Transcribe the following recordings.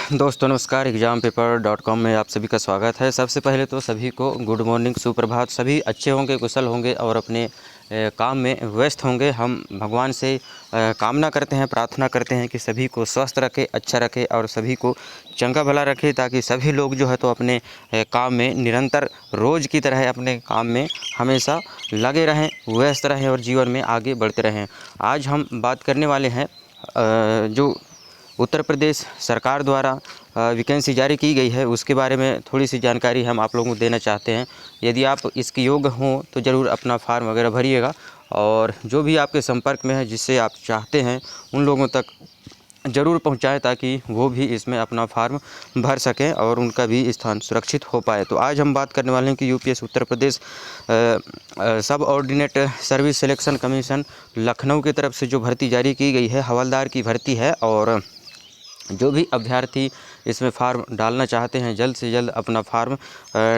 दोस्तों नमस्कार, exampaper.com में आप सभी का स्वागत है। सबसे पहले तो सभी को गुड मॉर्निंग, सुप्रभात। सभी अच्छे होंगे, कुशल होंगे और अपने काम में व्यस्त होंगे। हम भगवान से कामना करते हैं, प्रार्थना करते हैं कि सभी को स्वस्थ रखे, अच्छा रखे और सभी को चंगा भला रखे, ताकि सभी लोग जो है तो अपने काम में निरंतर रोज़ की तरह अपने काम में हमेशा लगे रहें, व्यस्त रहें और जीवन में आगे बढ़ते रहें। आज हम बात करने वाले हैं जो उत्तर प्रदेश सरकार द्वारा वैकेंसी जारी की गई है, उसके बारे में थोड़ी सी जानकारी हम आप लोगों को देना चाहते हैं। यदि आप इसके योग्य हों तो ज़रूर अपना फार्म वगैरह भरिएगा और जो भी आपके संपर्क में है, जिससे आप चाहते हैं, उन लोगों तक ज़रूर पहुंचाएं, ताकि वो भी इसमें अपना फार्म भर सकें और उनका भी स्थान सुरक्षित हो पाए। तो आज हम बात करने वाले हैं कि यूपीएस उत्तर प्रदेश सब ordinate service selection commission Lucknow की तरफ से जो भर्ती जारी की गई है, हवलदार की भर्ती है। और जो भी अभ्यर्थी इसमें फार्म डालना चाहते हैं, जल्द से जल्द अपना फार्म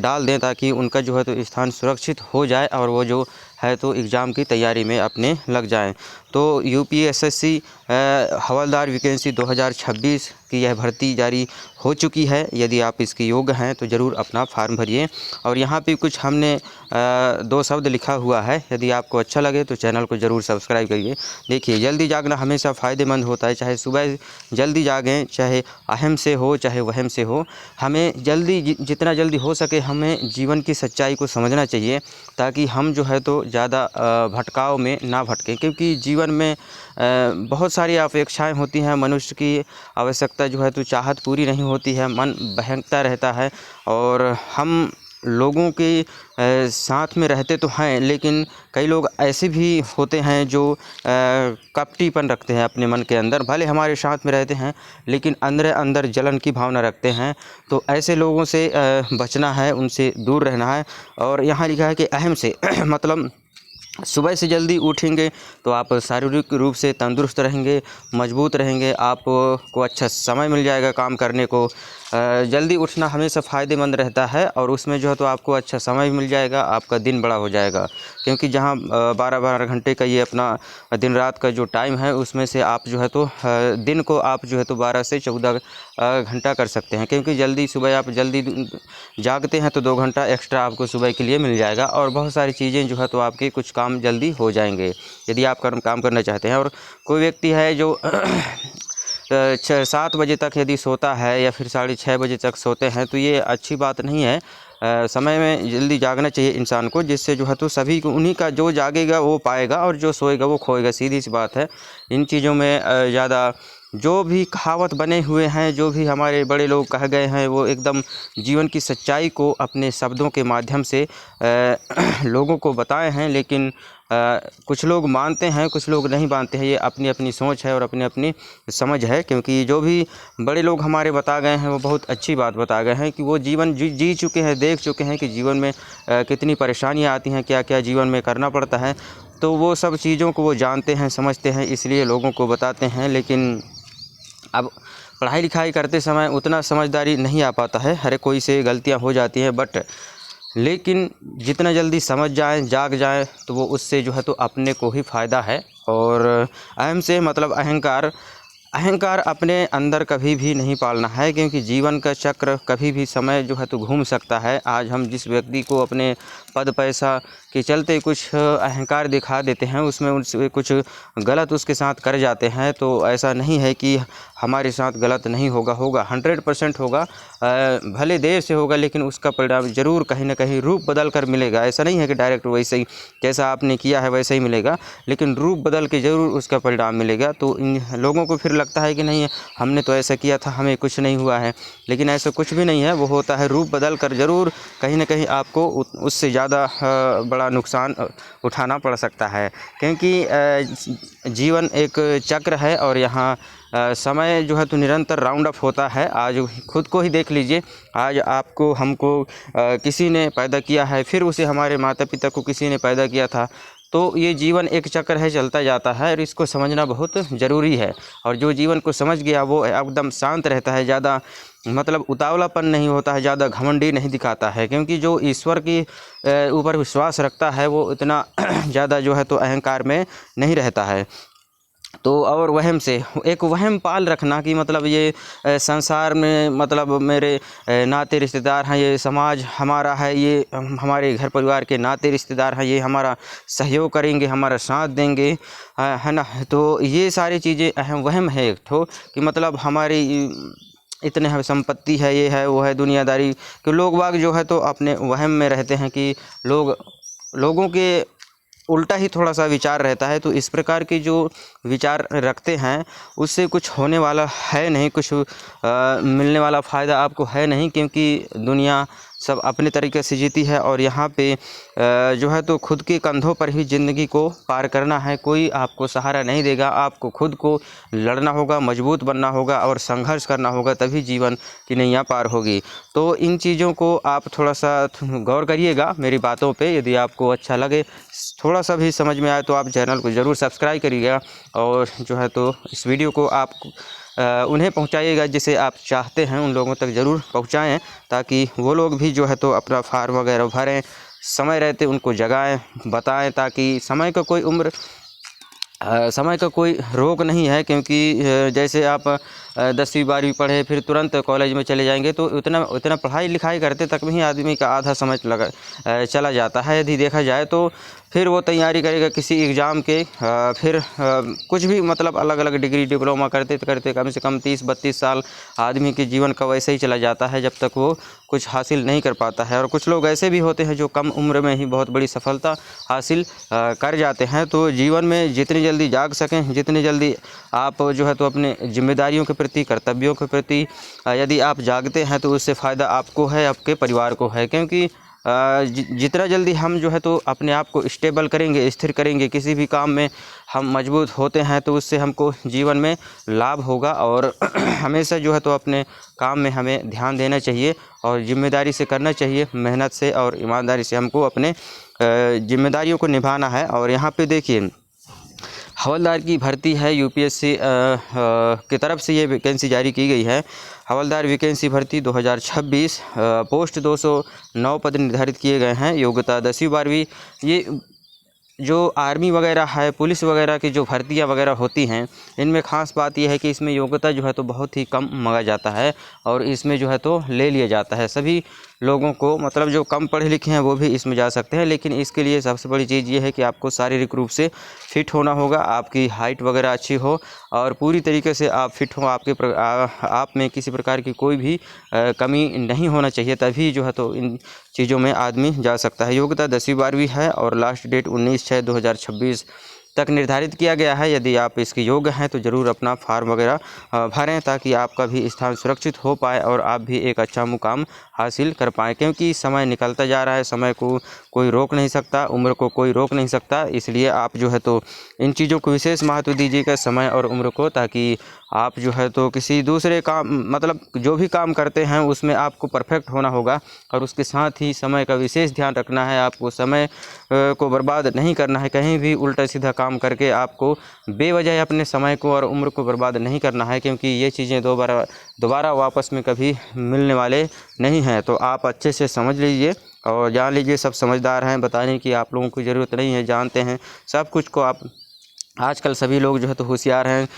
डाल दें, ताकि उनका जो है तो स्थान सुरक्षित हो जाए और वो जो है तो एग्ज़ाम की तैयारी में अपने लग जाएं। तो यूपीएसएससी हवलदार वैकेंसी 2026 की यह भर्ती जारी हो चुकी है। यदि आप इसके योग्य हैं तो ज़रूर अपना फार्म भरिए। और यहाँ पे कुछ हमने 2 शब्द लिखा हुआ है, यदि आपको अच्छा लगे तो चैनल को ज़रूर सब्सक्राइब करिए। देखिए, जल्दी जागना हमेशा फ़ायदेमंद होता है। चाहे सुबह जल्दी जागें, चाहे अहम से हो, चाहे वहम से हो, हमें जल्दी जितना जल्दी हो सके हमें जीवन की सच्चाई को समझना चाहिए, ताकि हम जो है तो ज़्यादा भटकाव में ना भटकें। क्योंकि जीवन में बहुत सारी अपेक्षाएं होती हैं। मनुष्य की आवश्यकता जो है तो चाहत पूरी नहीं होती है, मन बहकता रहता है। और हम लोगों के साथ में रहते तो हैं, लेकिन कई लोग ऐसे भी होते हैं जो कपटीपन रखते हैं अपने मन के अंदर। भले हमारे साथ में रहते हैं, लेकिन अंदर अंदर जलन की भावना रखते हैं। तो ऐसे लोगों से बचना है, उनसे दूर रहना है। और यहाँ लिखा है कि अहम से मतलब सुबह से जल्दी उठेंगे तो आप शारीरिक रूप से तंदुरुस्त रहेंगे, मजबूत रहेंगे, आपको अच्छा समय मिल जाएगा काम करने को। जल्दी उठना हमेशा फ़ायदेमंद रहता है और उसमें जो है तो आपको अच्छा समय भी मिल जाएगा, आपका दिन बड़ा हो जाएगा। क्योंकि जहाँ 12-12 घंटे का ये अपना दिन रात का जो टाइम है, उसमें से आप जो है तो दिन को आप जो है तो 12 से 14 घंटा कर सकते हैं। क्योंकि जल्दी सुबह आप जल्दी जागते हैं तो 2 घंटा एक्स्ट्रा आपको सुबह के लिए मिल जाएगा और बहुत सारी चीज़ें जो है तो आपके कुछ काम जल्दी हो जाएंगे, यदि आप काम करना चाहते हैं। और कोई व्यक्ति है जो 6-7 बजे तक यदि सोता है या फिर 6:30 बजे तक सोते हैं, तो ये अच्छी बात नहीं है। समय में जल्दी जागना चाहिए इंसान को, जिससे जो है तो सभी को, उन्हीं का जो जागेगा वो पाएगा और जो सोएगा वो खोएगा। सीधी सी बात है। इन चीज़ों में ज़्यादा जो भी कहावत बने हुए हैं, जो भी हमारे बड़े लोग कह गए हैं, वो एकदम जीवन की सच्चाई को अपने शब्दों के माध्यम से लोगों को बताए हैं। लेकिन कुछ लोग मानते हैं, कुछ लोग नहीं मानते हैं। ये अपनी अपनी सोच है और अपनी अपनी समझ है। क्योंकि जो भी बड़े लोग हमारे बता गए हैं, वो बहुत अच्छी बात बता गए हैं कि वो जीवन जी चुके हैं, देख चुके हैं कि जीवन में कितनी परेशानियां आती हैं, क्या क्या जीवन में करना पड़ता है। तो वो सब चीज़ों को वो जानते हैं, समझते हैं, इसलिए लोगों को बताते हैं। लेकिन अब पढ़ाई लिखाई करते समय उतना समझदारी नहीं आ पाता है, हर कोई से गलतियां हो जाती हैं। लेकिन जितना जल्दी समझ जाएं, जाग जाएं, तो वो उससे जो है तो अपने को ही फ़ायदा है। और अहम से मतलब अहंकार अपने अंदर कभी भी नहीं पालना है। क्योंकि जीवन का चक्र कभी भी समय जो है तो घूम सकता है। आज हम जिस व्यक्ति को अपने पद पैसा के चलते कुछ अहंकार दिखा देते हैं, उसमें उनसे कुछ गलत उसके साथ कर जाते हैं, तो ऐसा नहीं है कि हमारे साथ गलत नहीं होगा, 100% होगा। भले देर से होगा, लेकिन उसका परिणाम ज़रूर कहीं ना कहीं रूप बदल कर मिलेगा। ऐसा नहीं है कि डायरेक्ट वैसे ही जैसा आपने किया है वैसे ही मिलेगा, लेकिन रूप बदल के ज़रूर उसका परिणाम मिलेगा। तो इन लोगों को फिर लगता है कि नहीं, हमने तो ऐसा किया था, हमें कुछ नहीं हुआ है। लेकिन ऐसा कुछ भी नहीं है। वो होता है रूप बदल कर ज़रूर कहीं ना कहीं आपको उससे ज़्यादा बड़ा नुकसान उठाना पड़ सकता है। क्योंकि जीवन एक चक्र है और यहाँ समय जो है तो निरंतर राउंड अप होता है। आज खुद को ही देख लीजिए, आज आपको हमको किसी ने पैदा किया है, फिर उसे हमारे माता पिता को किसी ने पैदा किया था। तो ये जीवन एक चक्र है, चलता जाता है और इसको समझना बहुत ज़रूरी है। और जो जीवन को समझ गया वो एकदम शांत रहता है, ज़्यादा मतलब उतावलापन नहीं होता है, ज़्यादा घमंडी नहीं दिखाता है। क्योंकि जो ईश्वर की ऊपर विश्वास रखता है वो इतना ज़्यादा जो है तो अहंकार में नहीं रहता है। तो और वहम से एक वहम पाल रखना कि मतलब ये संसार में मतलब मेरे नाते रिश्तेदार हैं, ये समाज हमारा है, ये हमारे घर परिवार के नाते रिश्तेदार हैं, ये हमारा सहयोग करेंगे, हमारा साथ देंगे, है ना। तो ये सारी चीज़ें अहम वहम है एक ठो कि मतलब हमारी इतने है संपत्ति है, ये है वो है, दुनियादारी कि लोग बाग जो है तो अपने वहम में रहते हैं कि लोगों के उल्टा ही थोड़ा सा विचार रहता है। तो इस प्रकार की जो विचार रखते हैं उससे कुछ होने वाला है नहीं, कुछ मिलने वाला फ़ायदा आपको है नहीं, क्योंकि दुनिया सब अपने तरीके से जीती है और यहाँ पे जो है तो खुद के कंधों पर ही ज़िंदगी को पार करना है। कोई आपको सहारा नहीं देगा, आपको खुद को लड़ना होगा, मजबूत बनना होगा और संघर्ष करना होगा, तभी जीवन की नैया पार होगी। तो इन चीज़ों को आप थोड़ा सा गौर करिएगा मेरी बातों पे। यदि आपको अच्छा लगे, थोड़ा सा भी समझ में आए तो आप चैनल को ज़रूर सब्सक्राइब करिएगा और जो है तो इस वीडियो को आप उन्हें पहुंचाइएगा जिसे आप चाहते हैं, उन लोगों तक ज़रूर पहुंचाएं, ताकि वो लोग भी जो है तो अपना फार्म वगैरह भरें, समय रहते उनको जगाएं, बताएं, ताकि समय का कोई रोक नहीं है। क्योंकि जैसे आप 10वीं 12वीं पढ़े फिर तुरंत कॉलेज में चले जाएंगे तो उतना पढ़ाई लिखाई करते तक में ही आदमी का आधा समय चला जाता है। यदि देखा जाए तो फिर वो तैयारी करेगा किसी एग्ज़ाम के, फिर कुछ भी मतलब अलग अलग डिग्री डिप्लोमा करते करते कम से कम 30-32 साल आदमी के जीवन का वैसे ही चला जाता है, जब तक वो कुछ हासिल नहीं कर पाता है। और कुछ लोग ऐसे भी होते हैं जो कम उम्र में ही बहुत बड़ी सफलता हासिल कर जाते हैं। तो जीवन में जितनी जल्दी जाग सकें, जितनी जल्दी आप जो है तो अपने जिम्मेदारियों के प्रति, कर्तव्यों के प्रति यदि आप जागते हैं तो उससे फ़ायदा आपको है, आपके परिवार को है। क्योंकि जितना जल्दी हम जो है तो अपने आप को स्टेबल करेंगे, स्थिर करेंगे, किसी भी काम में हम मजबूत होते हैं तो उससे हमको जीवन में लाभ होगा। और हमेशा जो है तो अपने काम में हमें ध्यान देना चाहिए और ज़िम्मेदारी से करना चाहिए, मेहनत से और ईमानदारी से हमको अपने जिम्मेदारियों को निभाना है। और यहाँ पे देखिए हवलदार की भर्ती है, यूपीएससी की तरफ से ये वैकेंसी जारी की गई है। हवलदार वैकेंसी भर्ती 2026, पोस्ट 209 पद निर्धारित किए गए हैं। योग्यता 10वीं 12वीं। ये जो आर्मी वगैरह है, पुलिस वगैरह की जो भर्तियां वगैरह होती हैं, इनमें ख़ास बात यह है कि इसमें योग्यता जो है तो बहुत ही कम मांगा जाता है और इसमें जो है तो ले लिया जाता है। सभी लोगों को मतलब जो कम पढ़े लिखे हैं वो भी इसमें जा सकते हैं, लेकिन इसके लिए सबसे बड़ी चीज़ ये है कि आपको शारीरिक रूप से फिट होना होगा, आपकी हाइट वगैरह अच्छी हो और पूरी तरीके से आप फिट हो, आप में किसी प्रकार की कोई भी कमी नहीं होना चाहिए, तभी जो है तो इन चीज़ों में आदमी जा सकता है। योग्यता 10वीं 12वीं है और लास्ट डेट 19/6/2026 तक निर्धारित किया गया है। यदि आप इसके योग्य हैं तो ज़रूर अपना फार्म वगैरह भरें, ताकि आपका भी स्थान सुरक्षित हो पाए और आप भी एक अच्छा मुकाम हासिल कर पाएँ। क्योंकि समय निकलता जा रहा है, समय को कोई रोक नहीं सकता, उम्र को कोई रोक नहीं सकता। इसलिए आप जो है तो इन चीज़ों को विशेष महत्व दीजिएगा, समय और उम्र को, ताकि आप जो है तो किसी दूसरे काम मतलब जो भी काम करते हैं उसमें आपको परफेक्ट होना होगा और उसके साथ ही समय का विशेष ध्यान रखना है। आपको समय को बर्बाद नहीं करना है, कहीं भी उल्टा सीधा काम करके आपको बेवजह अपने समय को और उम्र को बर्बाद नहीं करना है, क्योंकि ये चीज़ें दोबारा वापस में कभी मिलने वाले नहीं हैं। तो आप अच्छे से समझ लीजिए और जान लीजिए, सब समझदार हैं, बताने की आप लोगों को ज़रूरत नहीं है, जानते हैं सब कुछ को। आप आजकल सभी लोग जो है तो होशियार हैं।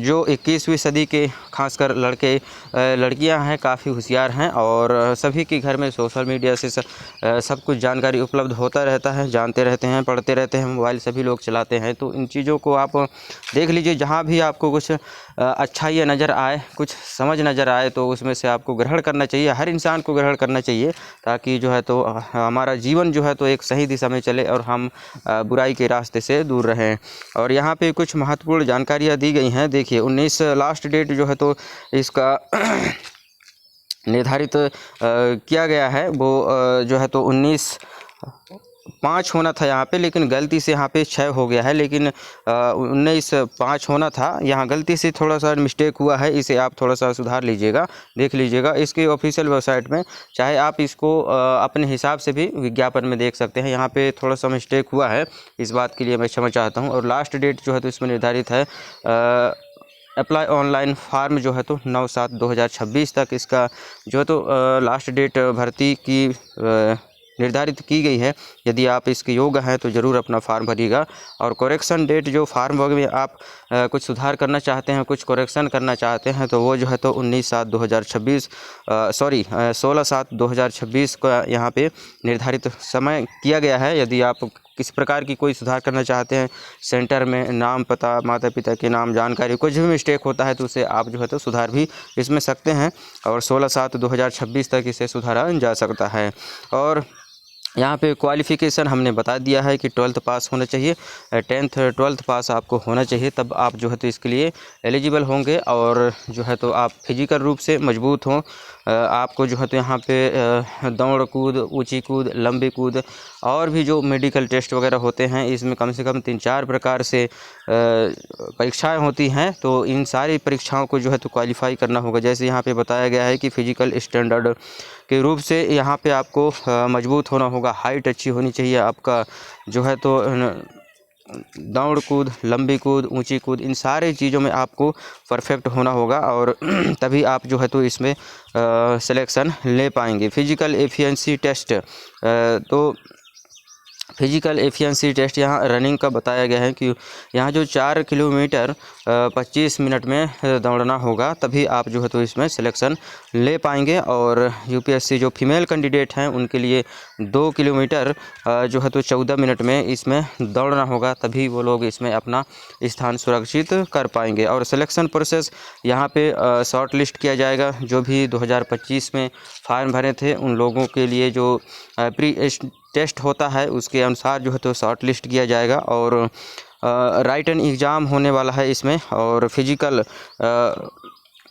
जो 21वीं सदी के खासकर लड़कियां हैं काफ़ी होशियार हैं और सभी के घर में सोशल मीडिया से सब कुछ जानकारी उपलब्ध होता रहता है, जानते रहते हैं, पढ़ते रहते हैं, मोबाइल सभी लोग चलाते हैं। तो इन चीज़ों को आप देख लीजिए, जहाँ भी आपको कुछ अच्छाई नज़र आए, कुछ समझ नज़र आए तो उसमें से आपको ग्रहण करना चाहिए, हर इंसान को ग्रहण करना चाहिए, ताकि जो है तो हमारा जीवन जो है तो एक सही दिशा में चले और हम बुराई के रास्ते से दूर रहें। और यहाँ पे कुछ महत्वपूर्ण जानकारियाँ दी गई हैं। देखिए 19 लास्ट डेट जो है तो इसका निर्धारित किया गया है, वो जो है तो 19/5 होना था यहाँ पे, लेकिन गलती से यहाँ पे 6 हो गया है, लेकिन 19/5 होना था, यहाँ गलती से थोड़ा सा मिस्टेक हुआ है, इसे आप थोड़ा सा सुधार लीजिएगा, देख लीजिएगा इसके ऑफिशियल वेबसाइट में, चाहे आप इसको अपने हिसाब से भी विज्ञापन में देख सकते हैं। यहाँ पे थोड़ा सा मिस्टेक हुआ है, इस बात के लिए मैं क्षमा चाहता हूँ। और लास्ट डेट जो है तो इसमें निर्धारित है अप्लाई ऑनलाइन फार्म जो है तो 9/7/2026 तक इसका जो है तो लास्ट डेट भर्ती की निर्धारित की गई है। यदि आप इसके योग्य हैं तो ज़रूर अपना फॉर्म भरिएगा। और करेक्शन डेट जो फार्म वर्ग में आप कुछ सुधार करना चाहते हैं, कुछ करेक्शन करना चाहते हैं, तो वो जो है तो 19/7/2026 16/7/2026 का यहाँ पे निर्धारित समय किया गया है। यदि आप किस प्रकार की कोई सुधार करना चाहते हैं, सेंटर में नाम, पता, माता पिता के नाम, जानकारी, कुछ भी मिस्टेक होता है तो उसे आप जो है तो सुधार भी इसमें सकते हैं और 16/7/2026 तक इसे सुधारा जा सकता है। और यहाँ पे क्वालिफ़िकेशन हमने बता दिया है कि 12th पास होना चाहिए, 10th 12th पास आपको होना चाहिए, तब आप जो है तो इसके लिए एलिजिबल होंगे। और जो है तो आप फिजिकल रूप से मजबूत हों, आपको जो है तो यहाँ पे दौड़ कूद, ऊंची कूद, लंबी कूद और भी जो मेडिकल टेस्ट वगैरह होते हैं, इसमें कम से कम 3-4 प्रकार से परीक्षाएं होती हैं। तो इन सारी परीक्षाओं को जो है तो क्वालिफाई करना होगा। जैसे यहाँ पे बताया गया है कि फिजिकल स्टैंडर्ड के रूप से यहाँ पे आपको मजबूत होना होगा, हाइट अच्छी होनी चाहिए, आपका जो है तो दौड़ कूद, लंबी कूद, ऊंची कूद, इन सारी चीज़ों में आपको परफेक्ट होना होगा और तभी आप जो है तो इसमें सिलेक्शन ले पाएंगे। फिजिकल एफिशिएंसी टेस्ट, तो फिजिकल एफिशिएंसी टेस्ट यहाँ रनिंग का बताया गया है कि यहाँ जो 4 किलोमीटर 25 मिनट में दौड़ना होगा, तभी आप जो है तो इसमें सिलेक्शन ले पाएंगे। और यूपीएससी जो फीमेल कैंडिडेट हैं उनके लिए 2 किलोमीटर जो है तो 14 मिनट में इसमें दौड़ना होगा, तभी वो लोग इसमें अपना स्थान सुरक्षित कर पाएंगे। और सिलेक्शन प्रोसेस यहाँ पे शॉर्ट लिस्ट किया जाएगा। जो भी 2025 में फार्म भरे थे उन लोगों के लिए जो प्री टेस्ट होता है उसके अनुसार जो है तो शॉर्ट लिस्ट किया जाएगा। और राइटन एग्ज़ाम होने वाला है इसमें, और फिजिकल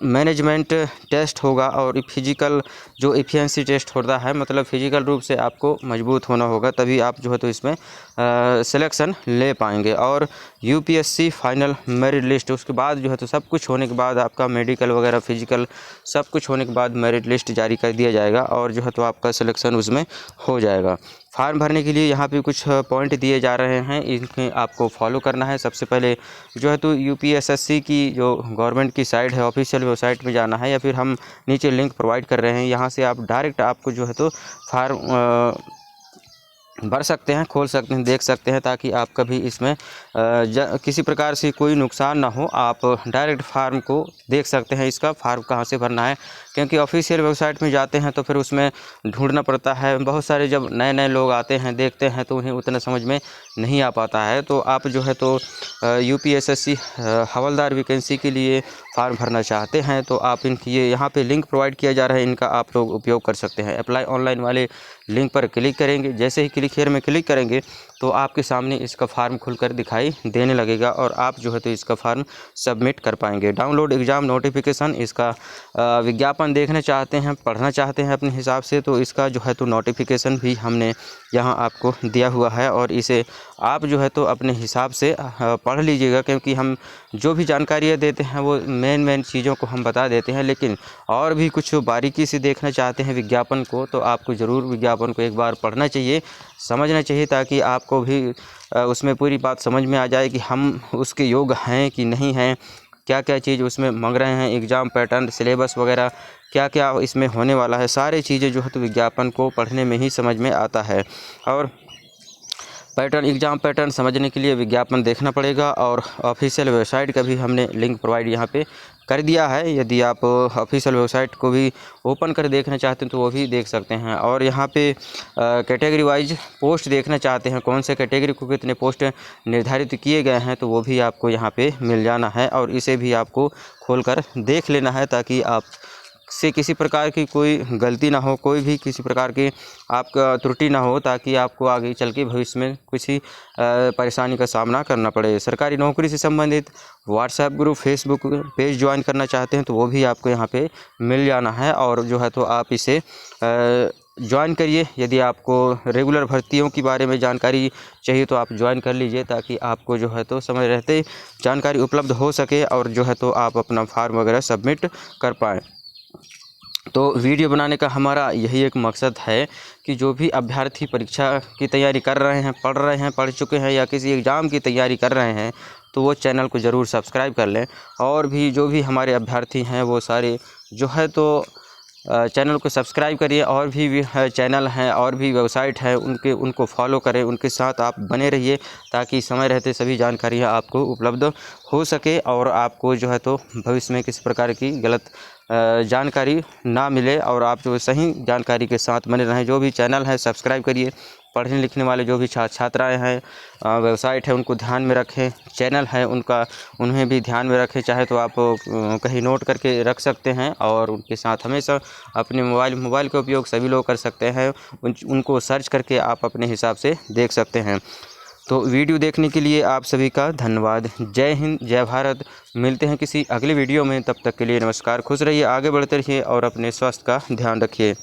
मैनेजमेंट टेस्ट होगा, और फिजिकल जो एफिशिएंसी टेस्ट होता है, मतलब फिजिकल रूप से आपको मजबूत होना होगा, तभी आप जो है तो इसमें सिलेक्शन ले पाएंगे। और यूपीएससी फाइनल मेरिट लिस्ट, उसके बाद जो है तो सब कुछ होने के बाद आपका मेडिकल वगैरह, फिजिकल सब कुछ होने के बाद मेरिट लिस्ट जारी कर दिया जाएगा और जो है तो आपका सिलेक्शन उसमें हो जाएगा। फार्म भरने के लिए यहाँ पे कुछ पॉइंट दिए जा रहे हैं, इन्हें आपको फॉलो करना है। सबसे पहले जो है तो यूपीएसएससी की जो गवर्नमेंट की साइट है, ऑफिशियल वेबसाइट में जाना है, या फिर हम नीचे लिंक प्रोवाइड कर रहे हैं, यहाँ से आप डायरेक्ट आपको जो है तो फार्म भर सकते हैं, खोल सकते हैं, देख सकते हैं, ताकि आप कभी इसमें किसी प्रकार से कोई नुकसान ना हो। आप डायरेक्ट फार्म को देख सकते हैं, इसका फार्म कहाँ से भरना है, क्योंकि ऑफिशियल वेबसाइट में जाते हैं तो फिर उसमें ढूंढना पड़ता है। बहुत सारे जब नए नए लोग आते हैं, देखते हैं, तो उन्हें उतना समझ में नहीं आ पाता है। तो आप जो है तो यूपीएसएससी हवलदार वैकेंसी के लिए फार्म भरना चाहते हैं तो आप ये यहाँ पे लिंक प्रोवाइड किया जा रहा है, इनका आप लोग उपयोग कर सकते हैं। अप्लाई ऑनलाइन वाले लिंक पर क्लिक करेंगे, जैसे ही क्लिक हियर में क्लिक करेंगे तो आपके सामने इसका फार्म खुलकर दिखाई देने लगेगा और आप जो है तो इसका फार्म सबमिट कर पाएंगे। डाउनलोड एग्ज़ाम नोटिफिकेशन, इसका विज्ञापन देखना चाहते हैं, पढ़ना चाहते हैं अपने हिसाब से, तो इसका जो है तो नोटिफिकेशन भी हमने यहाँ आपको दिया हुआ है और इसे आप जो है तो अपने हिसाब से पढ़ लीजिएगा, क्योंकि हम जो भी जानकारियाँ देते हैं वो मेन चीज़ों को हम बता देते हैं, लेकिन और भी कुछ बारीकी से देखना चाहते हैं विज्ञापन को, तो आपको ज़रूर विज्ञापन को एक बार पढ़ना चाहिए, समझना चाहिए, ताकि आपको भी उसमें पूरी बात समझ में आ जाए कि हम उसके योग्य हैं कि नहीं हैं, क्या क्या चीज़ उसमें मांग रहे हैं, एग्ज़ाम पैटर्न, सिलेबस वगैरह क्या क्या इसमें होने वाला है, सारी चीज़ें जो है तो विज्ञापन को पढ़ने में ही समझ में आता है। और पैटर्न, एग्ज़ाम पैटर्न समझने के लिए विज्ञापन देखना पड़ेगा और ऑफिशियल वेबसाइट का भी हमने लिंक प्रोवाइड यहाँ पे कर दिया है। यदि आप ऑफिशियल वेबसाइट को भी ओपन कर देखना चाहते हैं तो वो भी देख सकते हैं। और यहाँ पे कैटेगरी वाइज पोस्ट देखना चाहते हैं, कौन से कैटेगरी को कितने पोस्ट निर्धारित किए गए हैं, तो वो भी आपको यहाँ पे मिल जाना है और इसे भी आपको खोलकर देख लेना है, ताकि आप से किसी प्रकार की कोई गलती ना हो, कोई भी किसी प्रकार की आपका त्रुटि ना हो, ताकि आपको आगे चल के भविष्य में किसी परेशानी का सामना करना पड़े। सरकारी नौकरी से संबंधित WhatsApp group, Facebook page join करना चाहते हैं तो वो भी आपको यहाँ पे मिल जाना है और जो है तो आप इसे ज्वाइन करिए। यदि आपको रेगुलर भर्तियों के बारे में जानकारी चाहिए तो आप ज्वाइन कर लीजिए, ताकि आपको जो है तो समय रहते जानकारी उपलब्ध हो सके और जो है तो आप अपना फॉर्म वगैरह सबमिट कर पाएँ। तो वीडियो बनाने का हमारा यही एक मकसद है कि जो भी अभ्यर्थी परीक्षा की तैयारी कर रहे हैं, पढ़ चुके हैं या किसी एग्ज़ाम की तैयारी कर रहे हैं, तो वो चैनल को ज़रूर सब्सक्राइब कर लें। और भी जो भी हमारे अभ्यर्थी हैं वो सारे जो है तो चैनल को सब्सक्राइब करिए। और भी चैनल हैं और भी वेबसाइट है उनको फॉलो करें, उनके साथ आप बने रहिए ताकि समय रहते सभी जानकारियाँ आपको उपलब्ध हो सके और आपको जो है तो भविष्य में किसी प्रकार की गलत जानकारी ना मिले और आप जो सही जानकारी के साथ बने रहें। जो भी चैनल है सब्सक्राइब करिए। पढ़ने लिखने वाले जो भी छात्राएँ हैं, वेबसाइट है उनको ध्यान में रखें, चैनल है उन्हें भी ध्यान में रखें। चाहे तो आप कहीं नोट करके रख सकते हैं और उनके साथ हमेशा अपने मोबाइल का उपयोग सभी लोग कर सकते हैं। उनको सर्च करके आप अपने हिसाब से देख सकते हैं। तो वीडियो देखने के लिए आप सभी का धन्यवाद। जय हिंद, जय भारत। मिलते हैं किसी अगले वीडियो में, तब तक के लिए नमस्कार। खुश रहिए, आगे बढ़ते रहिए और अपने स्वास्थ्य का ध्यान रखिए।